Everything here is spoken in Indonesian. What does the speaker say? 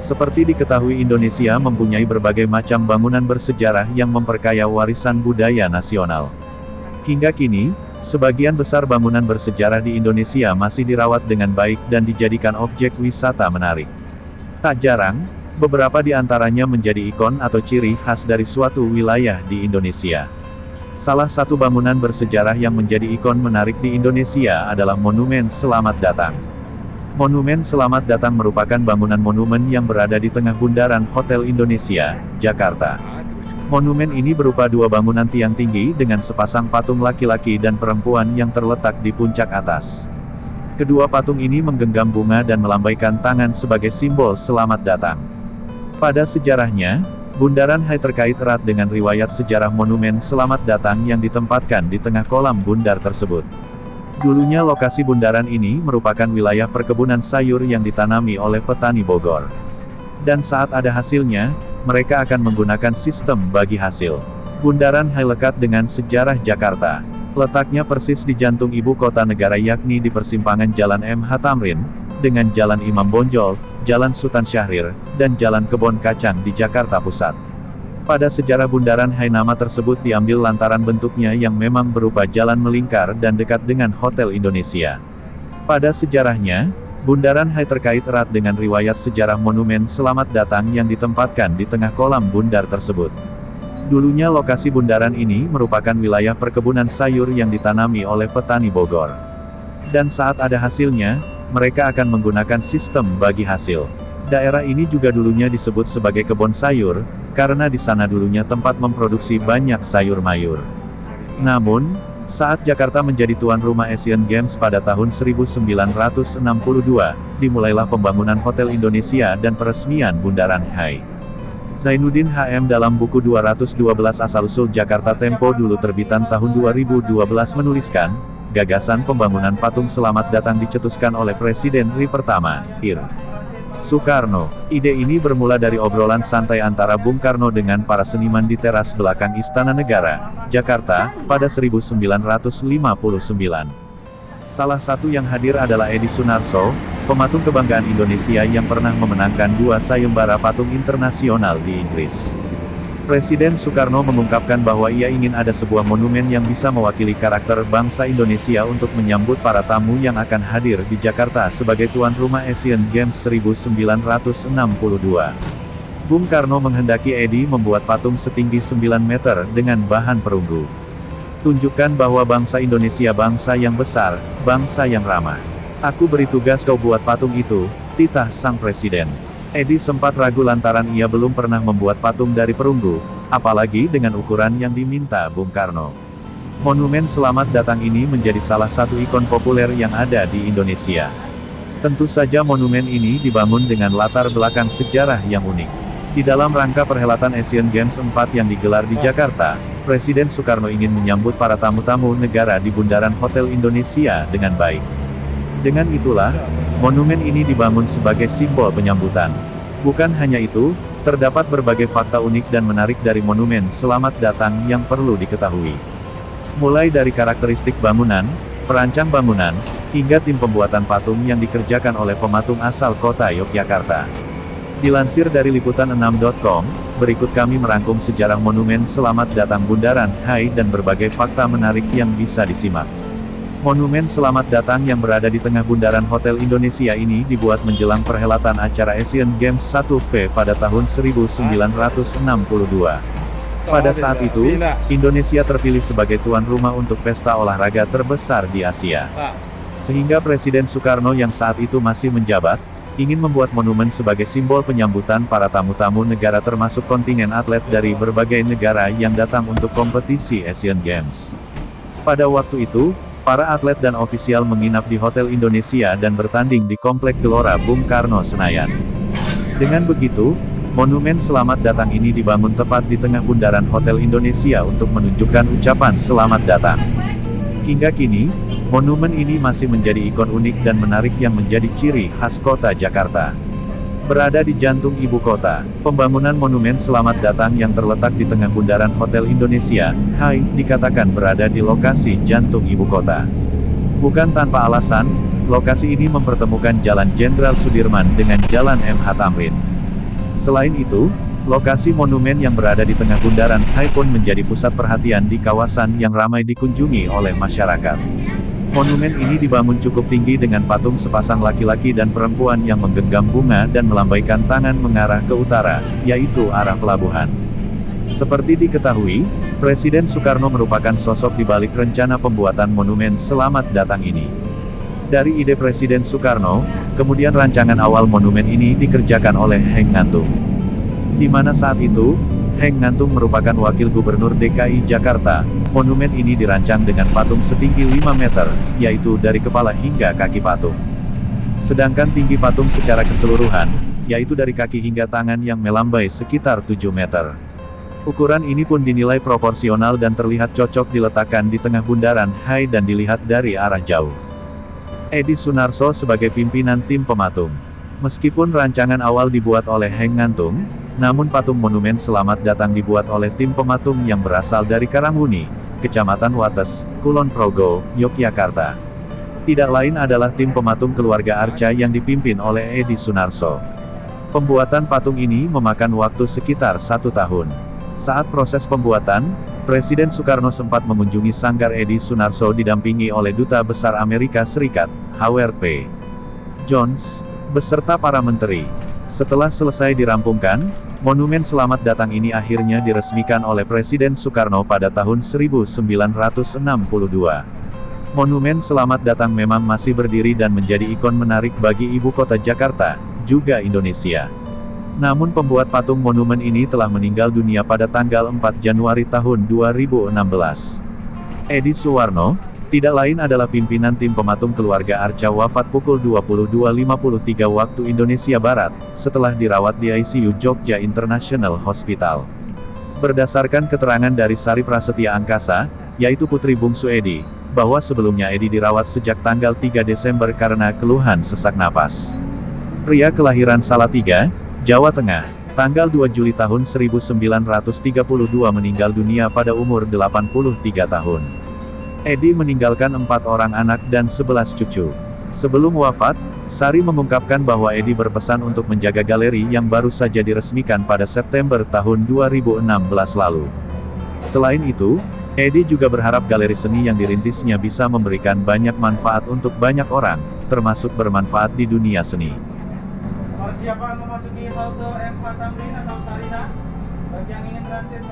Seperti diketahui, Indonesia mempunyai berbagai macam bangunan bersejarah yang memperkaya warisan budaya nasional. Hingga kini, sebagian besar bangunan bersejarah di Indonesia masih dirawat dengan baik dan dijadikan objek wisata menarik. Tak jarang, beberapa di antaranya menjadi ikon atau ciri khas dari suatu wilayah di Indonesia. Salah satu bangunan bersejarah yang menjadi ikon menarik di Indonesia adalah Monumen Selamat Datang. Monumen Selamat Datang merupakan bangunan monumen yang berada di tengah bundaran Hotel Indonesia, Jakarta. Monumen ini berupa dua bangunan tiang tinggi dengan sepasang patung laki-laki dan perempuan yang terletak di puncak atas. Kedua patung ini menggenggam bunga dan melambaikan tangan sebagai simbol selamat datang. Pada sejarahnya, Bundaran HI terkait erat dengan riwayat sejarah Monumen Selamat Datang yang ditempatkan di tengah kolam bundar tersebut. Dulunya lokasi bundaran ini merupakan wilayah perkebunan sayur yang ditanami oleh petani Bogor. Dan saat ada hasilnya, mereka akan menggunakan sistem bagi hasil. Bundaran HI lekat dengan sejarah Jakarta. Letaknya persis di jantung ibu kota negara, yakni di persimpangan Jalan MH Tamrin, dengan Jalan Imam Bonjol, Jalan Sultan Syahrir, dan Jalan Kebon Kacang di Jakarta Pusat. Pada sejarah Bundaran HI nama tersebut diambil lantaran bentuknya yang memang berupa jalan melingkar dan dekat dengan Hotel Indonesia. Pada sejarahnya, Bundaran HI terkait erat dengan riwayat sejarah Monumen Selamat Datang yang ditempatkan di tengah kolam bundar tersebut. Dulunya lokasi bundaran ini merupakan wilayah perkebunan sayur yang ditanami oleh petani Bogor. Dan saat ada hasilnya, mereka akan menggunakan sistem bagi hasil. Daerah ini juga dulunya disebut sebagai kebun sayur, karena di sana dulunya tempat memproduksi banyak sayur mayur. Namun, saat Jakarta menjadi tuan rumah Asian Games pada tahun 1962, dimulailah pembangunan Hotel Indonesia dan peresmian Bundaran HI. Zainuddin HM dalam buku 212 Asal-usul Jakarta Tempo dulu terbitan tahun 2012 menuliskan, gagasan pembangunan patung selamat datang dicetuskan oleh Presiden RI pertama, Ir. Soekarno. Ide ini bermula dari obrolan santai antara Bung Karno dengan para seniman di teras belakang Istana Negara, Jakarta, pada 1959. Salah satu yang hadir adalah Edi Sunarso, pematung kebanggaan Indonesia yang pernah memenangkan 2 sayembara patung internasional di Inggris. Presiden Soekarno mengungkapkan bahwa ia ingin ada sebuah monumen yang bisa mewakili karakter bangsa Indonesia untuk menyambut para tamu yang akan hadir di Jakarta sebagai tuan rumah Asian Games 1962. Bung Karno menghendaki Edi membuat patung setinggi 9 meter dengan bahan perunggu. Tunjukkan bahwa bangsa Indonesia bangsa yang besar, bangsa yang ramah. Aku beri tugas kau buat patung itu, titah sang presiden. Edi sempat ragu lantaran ia belum pernah membuat patung dari perunggu, apalagi dengan ukuran yang diminta Bung Karno. Monumen Selamat Datang ini menjadi salah satu ikon populer yang ada di Indonesia. Tentu saja monumen ini dibangun dengan latar belakang sejarah yang unik. Di dalam rangka perhelatan Asian Games 4 yang digelar di Jakarta, Presiden Soekarno ingin menyambut para tamu-tamu negara di Bundaran Hotel Indonesia dengan baik. Dengan itulah, monumen ini dibangun sebagai simbol penyambutan. Bukan hanya itu, terdapat berbagai fakta unik dan menarik dari Monumen Selamat Datang yang perlu diketahui. Mulai dari karakteristik bangunan, perancang bangunan, hingga tim pembuatan patung yang dikerjakan oleh pematung asal kota Yogyakarta. Dilansir dari liputan6.com, berikut kami merangkum sejarah Monumen Selamat Datang Bundaran HI dan berbagai fakta menarik yang bisa disimak. Monumen Selamat Datang yang berada di tengah bundaran Hotel Indonesia ini dibuat menjelang perhelatan acara Asian Games 1V pada tahun 1962. Pada saat itu, Indonesia terpilih sebagai tuan rumah untuk pesta olahraga terbesar di Asia. Sehingga Presiden Soekarno yang saat itu masih menjabat, ingin membuat monumen sebagai simbol penyambutan para tamu-tamu negara termasuk kontingen atlet dari berbagai negara yang datang untuk kompetisi Asian Games. Pada waktu itu, para atlet dan ofisial menginap di Hotel Indonesia dan bertanding di Komplek Gelora Bung Karno Senayan. Dengan begitu, Monumen Selamat Datang ini dibangun tepat di tengah bundaran Hotel Indonesia untuk menunjukkan ucapan selamat datang. Hingga kini, monumen ini masih menjadi ikon unik dan menarik yang menjadi ciri khas kota Jakarta. Berada di jantung ibu kota, pembangunan Monumen Selamat Datang yang terletak di tengah bundaran Hotel Indonesia, HI, dikatakan berada di lokasi jantung ibu kota. Bukan tanpa alasan, lokasi ini mempertemukan Jalan Jenderal Sudirman dengan Jalan MH Tamrin. Selain itu, lokasi monumen yang berada di tengah bundaran HI pun menjadi pusat perhatian di kawasan yang ramai dikunjungi oleh masyarakat. Monumen ini dibangun cukup tinggi dengan patung sepasang laki-laki dan perempuan yang menggenggam bunga dan melambaikan tangan mengarah ke utara, yaitu arah pelabuhan. Seperti diketahui, Presiden Soekarno merupakan sosok di balik rencana pembuatan monumen Selamat Datang ini. Dari ide Presiden Soekarno, kemudian rancangan awal monumen ini dikerjakan oleh Heng Ngantung. Di mana saat itu, Heng Ngantung merupakan wakil gubernur DKI Jakarta. Monumen ini dirancang dengan patung setinggi 5 meter, yaitu dari kepala hingga kaki patung. Sedangkan tinggi patung secara keseluruhan, yaitu dari kaki hingga tangan yang melambai sekitar 7 meter. Ukuran ini pun dinilai proporsional dan terlihat cocok diletakkan di tengah bundaran HI dan dilihat dari arah jauh. Edi Sunarso sebagai pimpinan tim pematung. Meskipun rancangan awal dibuat oleh Heng Ngantung, namun patung monumen Selamat Datang dibuat oleh tim pematung yang berasal dari Karanghuni, Kecamatan Wates, Kulon Progo, Yogyakarta. Tidak lain adalah tim pematung keluarga Arca yang dipimpin oleh Edi Sunarso. Pembuatan patung ini memakan waktu sekitar 1 tahun. Saat proses pembuatan, Presiden Soekarno sempat mengunjungi sanggar Edi Sunarso didampingi oleh Duta Besar Amerika Serikat, Howard P. Jones, beserta para menteri. Setelah selesai dirampungkan, monumen Selamat Datang ini akhirnya diresmikan oleh Presiden Soekarno pada tahun 1962. Monumen Selamat Datang memang masih berdiri dan menjadi ikon menarik bagi ibu kota Jakarta, juga Indonesia. Namun pembuat patung monumen ini telah meninggal dunia pada tanggal 4 Januari tahun 2016. Edi Suwarno, tidak lain adalah pimpinan tim pematung keluarga Arca wafat pukul 22.53 waktu Indonesia Barat, setelah dirawat di ICU Jogja International Hospital. Berdasarkan keterangan dari Sari Prasetya Angkasa, yaitu putri bungsu Edi, bahwa sebelumnya Edi dirawat sejak tanggal 3 Desember karena keluhan sesak napas. Pria kelahiran Salatiga, Jawa Tengah, tanggal 2 Juli tahun 1932 meninggal dunia pada umur 83 tahun. Edi meninggalkan 4 orang anak dan 11 cucu. Sebelum wafat, Sari mengungkapkan bahwa Edi berpesan untuk menjaga galeri yang baru saja diresmikan pada September tahun 2016 lalu. Selain itu, Edi juga berharap galeri seni yang dirintisnya bisa memberikan banyak manfaat untuk banyak orang, termasuk bermanfaat di dunia seni. Persiapan memasuki halte MH Tamrin atau Sarina, bagi yang ingin transit